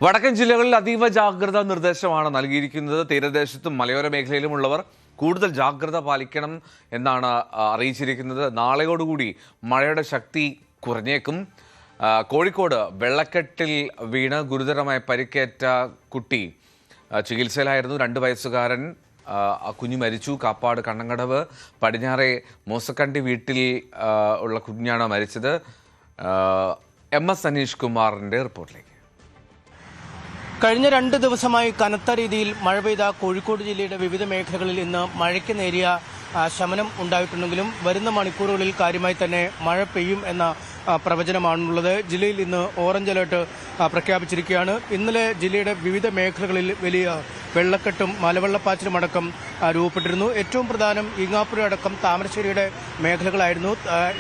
വടക്കൻ ജില്ലകളിൽ അതീവ ജാഗ്രതാ നിർദ്ദേശമാണ് നൽകിയിരിക്കുന്നത്. തീരദേശത്തും മലയോര മേഖലയിലുമുള്ളവർ കൂടുതൽ ജാഗ്രത പാലിക്കണം എന്നാണ് അറിയിച്ചിരിക്കുന്നത്. നാളെയോടുകൂടി മഴയുടെ ശക്തി കുറഞ്ഞേക്കും. കോഴിക്കോട് വെള്ളക്കെട്ടിൽ വീണ് ഗുരുതരമായി പരിക്കേറ്റ കുട്ടി ചികിത്സയിലായിരുന്നു. 2 വയസ്സുകാരൻ കുഞ്ഞു മരിച്ചു. കാപ്പാട് കണ്ണങ്കടവ് പടിഞ്ഞാറെ മോസക്കണ്ടി വീട്ടിൽ ഉള്ള കുഞ്ഞാണ് മരിച്ചത്. MS അനീഷ് കുമാറിൻ്റെ റിപ്പോർട്ടിലേക്ക്. കഴിഞ്ഞ 2 ദിവസമായി കനത്ത രീതിയിൽ മഴ പെയ്ത കോഴിക്കോട് ജില്ലയുടെ വിവിധ മേഖലകളിൽ ഇന്ന് മഴയ്ക്ക് നേരിയ ശമനം ഉണ്ടായിട്ടുണ്ടെങ്കിലും വരുന്ന മണിക്കൂറുകളിൽ കാര്യമായി തന്നെ മഴ പെയ്യും എന്ന പ്രവചനമാണുള്ളത്. ജില്ലയിൽ ഇന്ന് ഓറഞ്ച് അലേർട്ട് പ്രഖ്യാപിച്ചിരിക്കുകയാണ്. ഇന്നലെ ജില്ലയുടെ വിവിധ മേഖലകളിൽ വലിയ വെള്ളക്കെട്ടും മലവെള്ളപ്പാച്ചിലും അടക്കം രൂപപ്പെട്ടിരുന്നു. ഏറ്റവും പ്രധാനം ഈങ്ങാപ്പുഴ അടക്കം താമരശ്ശേരിയുടെ മേഖലകളായിരുന്നു.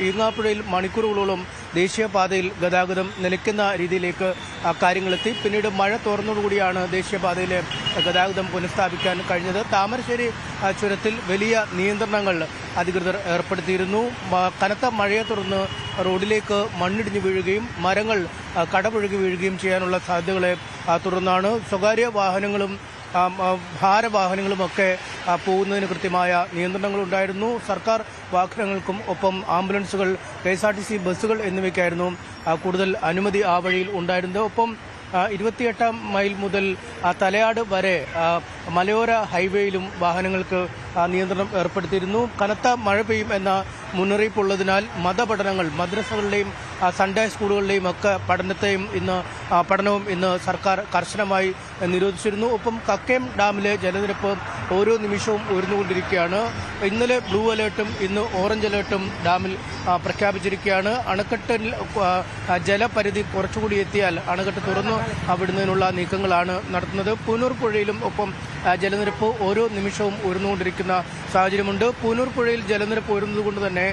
ഈങ്ങാപ്പുഴയിൽ മണിക്കൂറുകളോളം ദേശീയപാതയിൽ ഗതാഗതം നിലയ്ക്കുന്ന രീതിയിലേക്ക് കാര്യങ്ങളെത്തി. പിന്നീട് മഴ തോർന്നതോടുകൂടിയാണ് ദേശീയപാതയിലെ ഗതാഗതം പുനഃസ്ഥാപിക്കാൻ കഴിഞ്ഞത്. താമരശ്ശേരി ചുരത്തിൽ വലിയ നിയന്ത്രണങ്ങൾ അധികൃതർ ഏർപ്പെടുത്തിയിരുന്നു. കനത്ത മഴയെ തുടർന്ന് റോഡിലേക്ക് മണ്ണിടിഞ്ഞു വീഴുകയും മരങ്ങൾ കടപുഴകി വീഴുകയും ചെയ്യാനുള്ള സാധ്യതകളെ തുടർന്നാണ് സ്വകാര്യ വാഹനങ്ങളും ഭാരവാഹനങ്ങളുമൊക്കെ പോകുന്നതിന് കൃത്യമായ നിയന്ത്രണങ്ങളുണ്ടായിരുന്നു. സർക്കാർ വാഹനങ്ങൾക്കും ഒപ്പം ആംബുലൻസുകൾ, KSRTC ബസ്സുകൾ എന്നിവയ്ക്കായിരുന്നു കൂടുതൽ അനുമതി ആ വഴിയിൽ ഉണ്ടായിരുന്നത്. ഒപ്പം 28-ാം മൈൽ മുതൽ തലയാട് വരെ മലയോര ഹൈവേയിലും വാഹനങ്ങൾക്ക് നിയന്ത്രണം ഏർപ്പെടുത്തിയിരുന്നു. കനത്ത മഴ പെയ്യും എന്ന മുന്നറിയിപ്പുള്ളതിനാൽ മതപഠനങ്ങൾ മദ്രസകളുടെയും സൺഡേ സ്കൂളുകളുടെയും ഒക്കെ പഠനവും ഇന്ന് സർക്കാർ കർശനമായി നിരോധിച്ചിരുന്നു. ഒപ്പം കക്കയം ഡാമിലെ ജലനിരപ്പ് ഓരോ നിമിഷവും ഉയർന്നുകൊണ്ടിരിക്കുകയാണ്. ഇന്നലെ ബ്ലൂ അലേർട്ടും ഇന്ന് ഓറഞ്ച് അലേർട്ടും ഡാമിൽ പ്രഖ്യാപിച്ചിരിക്കുകയാണ്. അണക്കെട്ടിൽ ജലപരിധി കുറച്ചുകൂടി എത്തിയാൽ അണക്കെട്ട് തുറന്നു വിടുന്നതിനുള്ള നീക്കങ്ങളാണ് നടത്തുന്നത്. പൂനൂർ പുഴയിലും ഒപ്പം ജലനിരപ്പ് ഓരോ നിമിഷവും ഉയർന്നുകൊണ്ടിരിക്കുന്ന സാഹചര്യമുണ്ട്. പൂനൂർ പുഴയിൽ ജലനിരപ്പ് ഉയർന്നതുകൊണ്ട് തന്നെ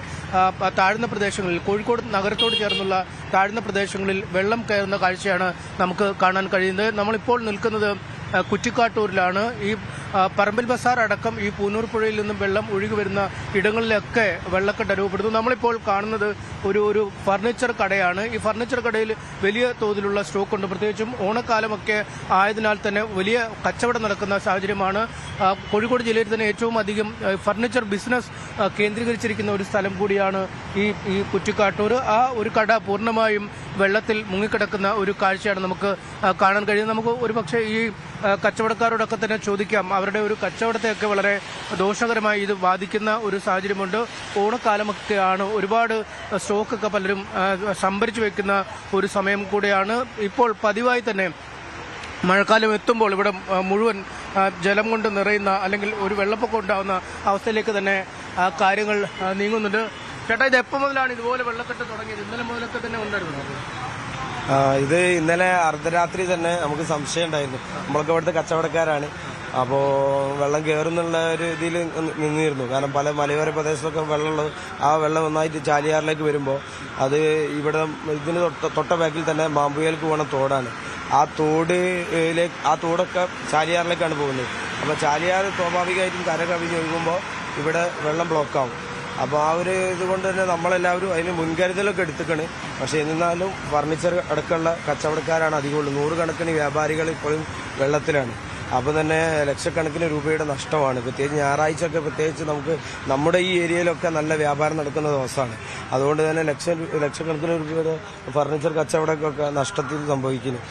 താഴ്ന്ന പ്രദേശങ്ങളിൽ, കോഴിക്കോട് നഗരത്തോട് ചേർന്നുള്ള താഴ്ന്ന പ്രദേശങ്ങളിൽ വെള്ളം കയറുന്ന കാഴ്ചയാണ് നമുക്ക് കാണാൻ കഴിയുന്നത്. നമ്മളിപ്പോൾ നിൽക്കുന്നത് കുറ്റിക്കാട്ടൂരിലാണ്. ഈ പറമ്പിൽ ബസാർ അടക്കം ഈ പൂനൂർ പുഴയിൽ നിന്നും വെള്ളം ഒഴുകി വരുന്ന ഇടങ്ങളിലൊക്കെ വെള്ളക്കെട്ട് അനുഭവപ്പെടുന്നു. നമ്മളിപ്പോൾ കാണുന്നത് ഒരു ഫർണിച്ചർ കടയാണ്. ഈ ഫർണിച്ചർ കടയിൽ വലിയ തോതിലുള്ള സ്റ്റോക്ക് ഉണ്ട്. പ്രത്യേകിച്ചും ഓണക്കാലമൊക്കെ ആയതിനാൽ തന്നെ വലിയ കച്ചവടം നടക്കുന്ന സാഹചര്യമാണ്. കോഴിക്കോട് ജില്ലയിൽ തന്നെ ഏറ്റവും അധികം ഫർണിച്ചർ ബിസിനസ് കേന്ദ്രീകരിച്ചിരിക്കുന്ന ഒരു സ്ഥലം കൂടിയാണ് ഈ കുറ്റിക്കാട്ടൂർ. ആ ഒരു കട പൂർണ്ണമായും വെള്ളത്തിൽ മുങ്ങിക്കിടക്കുന്ന ഒരു കാഴ്ചയാണ് നമുക്ക് കാണാൻ കഴിയുന്നത്. നമുക്ക് ഒരുപക്ഷെ ഈ കച്ചവടക്കാരോടൊക്കെ തന്നെ ചോദിക്കാം. അവരുടെ ഒരു കച്ചവടത്തെയൊക്കെ വളരെ ദോഷകരമായി ഇത് ബാധിക്കുന്ന ഒരു സാഹചര്യമുണ്ട്. ഓണക്കാലമൊക്കെയാണ്. ഒരുപാട് സ്റ്റോക്കൊക്കെ പലരും സംഭരിച്ചു വെക്കുന്ന ഒരു സമയം കൂടെയാണ്. ഇപ്പോൾ പതിവായി തന്നെ മഴക്കാലം എത്തുമ്പോൾ ഇവിടെ മുഴുവൻ ജലം കൊണ്ട് നിറയുന്ന അല്ലെങ്കിൽ ഒരു വെള്ളപ്പൊക്കം ഉണ്ടാകുന്ന അവസ്ഥയിലേക്ക് തന്നെ കാര്യങ്ങൾ നീങ്ങുന്നുണ്ട്. ചേട്ടാ, ഇത് എപ്പോൾ മുതലാണ് ഇതുപോലെ വെള്ളക്കെട്ട് തുടങ്ങിയത്? ഇന്നലെ മുതലൊക്കെ തന്നെ ഉണ്ടായിരുന്നു? ഇത് ഇന്നലെ അർദ്ധരാത്രി തന്നെ നമുക്ക് സംശയം ഉണ്ടായിരുന്നു. നമ്മളൊക്കെ ഇവിടുത്തെ കച്ചവടക്കാരാണ്. അപ്പോൾ വെള്ളം കയറുന്നുള്ള ഒരു ഇതിൽ നിന്നിരുന്നു. കാരണം പല മലയോര പ്രദേശത്തൊക്കെ വെള്ളമുള്ളത്, ആ വെള്ളം ഒന്നായിട്ട് ചാലിയാറിലേക്ക് വരുമ്പോൾ അത് ഇവിടെ ഇതിന് തൊട്ട ബാക്കിൽ തന്നെ മാമ്പുയലേക്ക് പോകണ തോടാണ്. ആ തോടൊക്കെ ചാലിയാറിലേക്കാണ് പോകുന്നത്. അപ്പോൾ ചാലിയാർ സ്വാഭാവികമായിട്ടും കര കവിഞ്ഞ് ഒഴുകുമ്പോൾ ഇവിടെ വെള്ളം ബ്ലോക്കാവും. അപ്പോൾ ആ ഒരു ഇതുകൊണ്ട് തന്നെ നമ്മളെല്ലാവരും അതിന് മുൻകരുതലൊക്കെ എടുത്തിക്കാണ്. പക്ഷേ എന്നിരുന്നാലും ഫർണിച്ചർ അടക്കമുള്ള കച്ചവടക്കാരാണ് അധികമുള്ളൂ. 100 കണക്കിന് വ്യാപാരികൾ ഇപ്പോഴും വെള്ളത്തിലാണ്. അപ്പോൾ തന്നെ ലക്ഷക്കണക്കിന് രൂപയുടെ നഷ്ടമാണ്. പ്രത്യേകിച്ച് ഞായറാഴ്ചയൊക്കെ പ്രത്യേകിച്ച് നമ്മുടെ ഈ ഏരിയയിലൊക്കെ നല്ല വ്യാപാരം നടക്കുന്ന ദിവസമാണ്. അതുകൊണ്ട് തന്നെ ലക്ഷക്കണക്കിന് രൂപയുടെ ഫർണിച്ചർ കച്ചവടമൊക്കെ നഷ്ടത്തിൽ സംഭവിക്കുന്നു.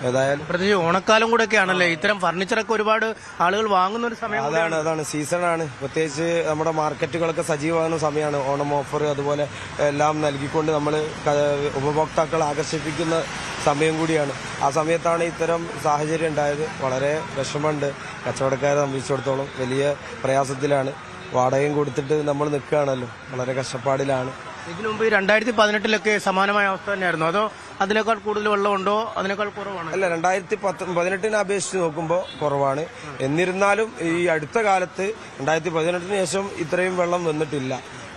ഏതായാലും പ്രത്യേകിച്ച് ഓണക്കാലം കൂടെയൊക്കെ ആണല്ലേ, ഇത്തരം ഫർണിച്ചറൊക്കെ ഒരുപാട് ആളുകൾ വാങ്ങുന്ന ഒരു സമയം. അതാണ് സീസണാണ്. പ്രത്യേകിച്ച് നമ്മുടെ മാർക്കറ്റുകളൊക്കെ സജീവമാകുന്ന സമയമാണ്. ഓണം ഓഫർ അതുപോലെ എല്ലാം നൽകിക്കൊണ്ട് നമ്മൾ ഉപഭോക്താക്കളെ ആകർഷിപ്പിക്കുന്ന സമയം കൂടിയാണ്. ആ സമയത്താണ് ഇത്തരം സാഹചര്യം ഉണ്ടായത്. വളരെ വിഷമമുണ്ട്. കച്ചവടക്കാരെ സംബന്ധിച്ചിടത്തോളം വലിയ പ്രയാസത്തിലാണ്. വാടകയും കൊടുത്തിട്ട് നമ്മൾ നിൽക്കുകയാണല്ലോ, വളരെ കഷ്ടപ്പാടിലാണ്. ഇതിനു മുമ്പ് 2018-ലൊക്കെ സമാനമായ അവസ്ഥ തന്നെയായിരുന്നു, അതോ അതിനേക്കാൾ കൂടുതൽ വെള്ളമുണ്ടോ, അതിനേക്കാൾ കുറവാണ്? അല്ല, 2018 അപേക്ഷിച്ച് നോക്കുമ്പോൾ കുറവാണ്. എന്നിരുന്നാലും ഈ അടുത്ത കാലത്ത് 2018 ശേഷം ഇത്രയും വെള്ളം വന്നിട്ടില്ല.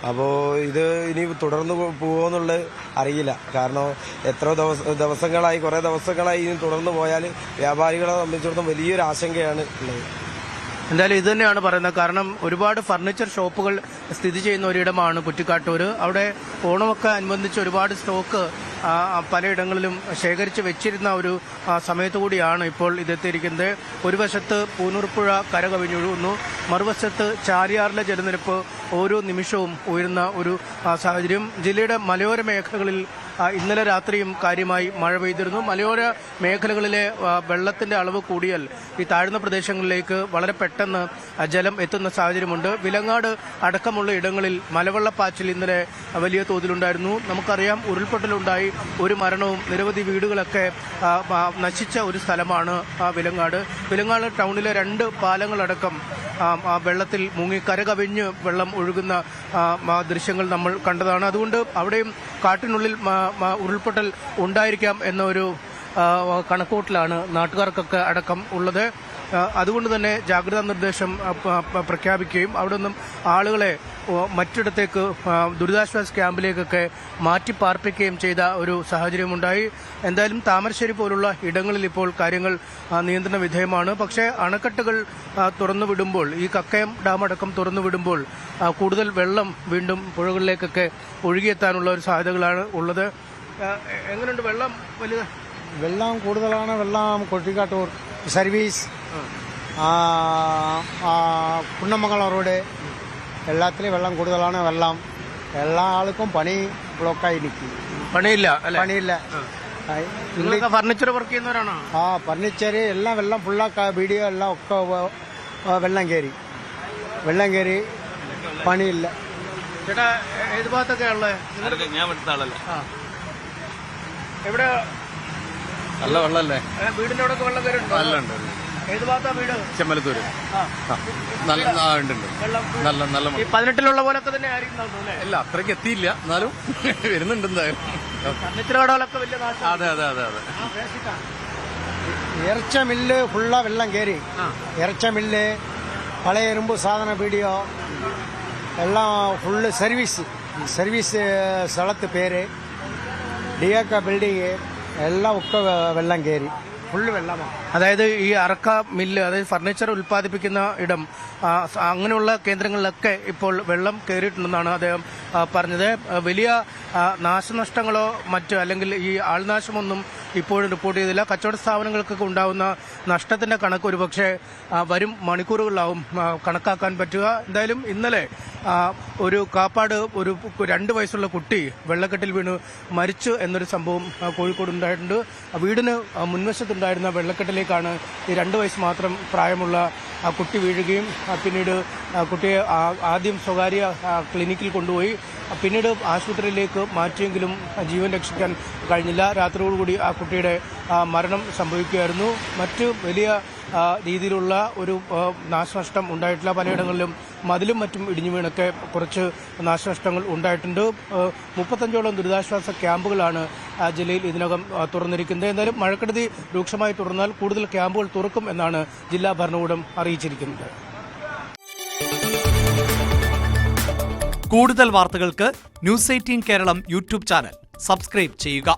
അപ്പോൾ ഇത് ഇനി തുടർന്ന് പോകുമെന്നുള്ളത് അറിയില്ല. കാരണം കുറേ ദിവസങ്ങളായി ഇനി തുടർന്ന് പോയാൽ വ്യാപാരികളെ സംബന്ധിച്ചിടത്തോളം വലിയൊരു ആശങ്കയാണ് ഉള്ളത്. എന്തായാലും ഇത് തന്നെയാണ് പറയുന്നത്. കാരണം ഒരുപാട് ഫർണിച്ചർ ഷോപ്പുകൾ സ്ഥിതി ചെയ്യുന്ന ഒരിടമാണ് കുറ്റിക്കാട്ടൂർ. അവിടെ ഓണമൊക്കെ അനുബന്ധിച്ച് ഒരുപാട് സ്റ്റോക്ക് പലയിടങ്ങളിലും ശേഖരിച്ച് വെച്ചിരുന്ന ഒരു സമയത്ത് കൂടിയാണ് ഇപ്പോൾ ഇതെത്തിയിരിക്കുന്നത്. ഒരു വശത്ത് പൂനൂർപ്പുഴ കരകവിഞ്ഞൊഴുകുന്നു, മറുവശത്ത് ചാലിയാറിലെ ജലനിരപ്പ് ഓരോ നിമിഷവും ഉയരുന്ന ഒരു സാഹചര്യം. ജില്ലയുടെ മലയോര മേഖലകളിൽ ഇന്നലെ രാത്രിയും കാര്യമായി മഴ പെയ്തിരുന്നു. മലയോര മേഖലകളിലെ വെള്ളത്തിന്റെ അളവ് കൂടിയാൽ ഈ താഴ്ന്ന പ്രദേശങ്ങളിലേക്ക് വളരെ പെട്ടെന്ന് ജലം എത്തുന്ന സാഹചര്യമുണ്ട്. വിലങ്ങാട് അടക്കമുള്ള ഇടങ്ങളിൽ മലവെള്ളപ്പാച്ചിൽ ഇന്നലെ വലിയ തോതിലുണ്ടായിരുന്നു. നമുക്കറിയാം, ഉരുൾപൊട്ടലുണ്ടായി ഒരു മരണവും നിരവധി വീടുകളൊക്കെ നശിച്ച ഒരു സ്ഥലമാണ് വിലങ്ങാട്. വിലങ്ങാട് ടൗണിലെ 2 പാലങ്ങളടക്കം വെള്ളത്തിൽ മുങ്ങി കരകവിഞ്ഞ് വെള്ളം ഒഴുകുന്ന ദൃശ്യങ്ങൾ നമ്മൾ കണ്ടതാണ്. അതുകൊണ്ട് അവിടെയും കാട്ടിനുള്ളിൽ ഉരുൾപൊട്ടൽ ഉണ്ടായിരിക്കാം എന്നൊരു കണക്കൂട്ടലാണ് നാട്ടുകാർക്കൊക്കെ അടക്കം ഉള്ളത്. അതുകൊണ്ട് തന്നെ ജാഗ്രതാ നിർദ്ദേശം പ്രഖ്യാപിക്കുകയും അവിടെ നിന്നും ആളുകളെ മറ്റിടത്തേക്ക് ദുരിതാശ്വാസ ക്യാമ്പിലേക്കൊക്കെ മാറ്റി പാർപ്പിക്കുകയും ചെയ്ത ഒരു സാഹചര്യമുണ്ടായി. എന്തായാലും താമരശ്ശേരി പോലുള്ള ഇടങ്ങളിൽ ഇപ്പോൾ കാര്യങ്ങൾ നിയന്ത്രണ വിധേയമാണ്. പക്ഷേ അണക്കെട്ടുകൾ തുറന്നുവിടുമ്പോൾ, ഈ കക്കയം ഡാം അടക്കം തുറന്നുവിടുമ്പോൾ കൂടുതൽ വെള്ളം വീണ്ടും പുഴകളിലേക്കൊക്കെ ഒഴുകിയെത്താനുള്ള ഒരു സാധ്യതകളാണ് ഉള്ളത്. എങ്ങനെയുണ്ട് വെള്ളം? വെള്ളം കൂടുതലാണ്. വെള്ളം കൊട്ടിക്കാട്ടൂർ സർവീസ്, കുന്നമംഗലം റോഡ്, എല്ലാത്തിലും വെള്ളം കൂടുതലാണ്. വെള്ളം എല്ലാ ആൾക്കും പണി ബ്ലോക്കായി നിൽക്കും. പണിയില്ല. Furniture work ചെയ്യുന്നവരാണോ? ഫർണിച്ചർ എല്ലാം വെള്ളം ഫുള്ളാ വീഡിയോ എല്ലാം ഒക്കെ വെള്ളം കയറി പണിയില്ല. ചേട്ടാ, ഏത് ഭാഗത്തൊക്കെയാ ഉള്ളത്? ഞാൻ എടുത്ത ആളല്ലേ. എവിടെ നല്ല വെള്ളമല്ലേ? വീടിന്റെ അവിടെ വെള്ളം കയറിയിട്ടുണ്ടോ? നല്ല ഉണ്ട്. ഏത് ഭാഗത്താ വീട്? ചെമ്മലത്തൂര്. നല്ല നല്ല 18-ലുള്ള പോലൊക്കെ തന്നെ ആയിരിക്കും അല്ലേ? ഇല്ല, അത്രയ്ക്ക് എത്തിയില്ല, എന്നാലും വരുന്നുണ്ട് എന്തായാലും. ഫർണിച്ചർ കടകളൊക്കെ വലിയ നാശം. അതെ. ഇറച്ച മില്ല് ഫുള്ളാ വെള്ളം കയറി. ഇറച്ച മില്ല്, പഴയ ഇരുമ്പ് സാധന വീഡിയോ എല്ലാം ഫുള്ള് സർവീസ് സ്ഥലത്ത് പേര്, ഡിയാക്ക ബിൽഡിങ് എല്ലാം ഒക്കെ വെള്ളം കയറി, ഫുള്ള് വെള്ളമാണ്. അതായത് ഈ അറക്ക മില്ല്, അതായത് ഫർണിച്ചർ ഉൽപ്പാദിപ്പിക്കുന്ന ഇടം, അങ്ങനെയുള്ള കേന്ദ്രങ്ങളിലൊക്കെ ഇപ്പോൾ വെള്ളം കയറിയിട്ടുണ്ടെന്നാണ് അദ്ദേഹം പറഞ്ഞത്. വലിയ നാശനഷ്ടങ്ങളോ അല്ലെങ്കിൽ ഈ ആൾനാശമൊന്നും ഇപ്പോഴും റിപ്പോർട്ട് ചെയ്തില്ല. കച്ചവട സ്ഥാപനങ്ങൾക്കൊക്കെ ഉണ്ടാകുന്ന നഷ്ടത്തിന്റെ കണക്ക് ഒരുപക്ഷെ വരും മണിക്കൂറുകളിലാവും കണക്കാക്കാൻ പറ്റുക. എന്തായാലും ഇന്നലെ ഒരു കാപ്പാട് ഒരു 2 വയസ്സുള്ള കുട്ടി വെള്ളക്കെട്ടിൽ വീണ് മരിച്ചു എന്നൊരു സംഭവം കോഴിക്കോട് ഉണ്ടായിട്ടുണ്ട്. വീടിന് മുൻവശത്തുണ്ടായിരുന്ന വെള്ളക്കെട്ടിലേക്കാണ് ഈ 2 വയസ്സ് മാത്രം പ്രായമുള്ള കുട്ടി വീഴുകയും പിന്നീട് കുട്ടിയെ ആദ്യം സ്വകാര്യ ക്ലിനിക്കിൽ കൊണ്ടുപോയി, പിന്നീട് ആശുപത്രിയിലേക്ക് മാറ്റിയെങ്കിലും ജീവൻ രക്ഷിക്കാൻ കഴിഞ്ഞില്ല. രാത്രിയോടുകൂടി ആ കുട്ടിയുടെ മരണം സംഭവിക്കുകയായിരുന്നു. മറ്റ് വലിയ രീതിയിലുള്ള ഒരു നാശനഷ്ടം ഉണ്ടായിട്ടില്ല. പലയിടങ്ങളിലും മതിലും മറ്റും ഇടിഞ്ഞു വീണൊക്കെ കുറച്ച് നാശനഷ്ടങ്ങൾ ഉണ്ടായിട്ടുണ്ട്. 35ഓളം ദുരിതാശ്വാസ ക്യാമ്പുകളാണ് ജില്ലയിൽ ഇതിനകം തുറന്നിരിക്കുന്നത്. എന്തായാലും മഴക്കെടുതി രൂക്ഷമായി തുടർന്നാൽ കൂടുതൽ ക്യാമ്പുകൾ തുറക്കും എന്നാണ് ജില്ലാ ഭരണകൂടം അറിയിച്ചിരിക്കുന്നത്. കൂടുതൽ വാർത്തകൾക്ക് news 18 Keralam YouTube channel subscribe ചെയ്യുക.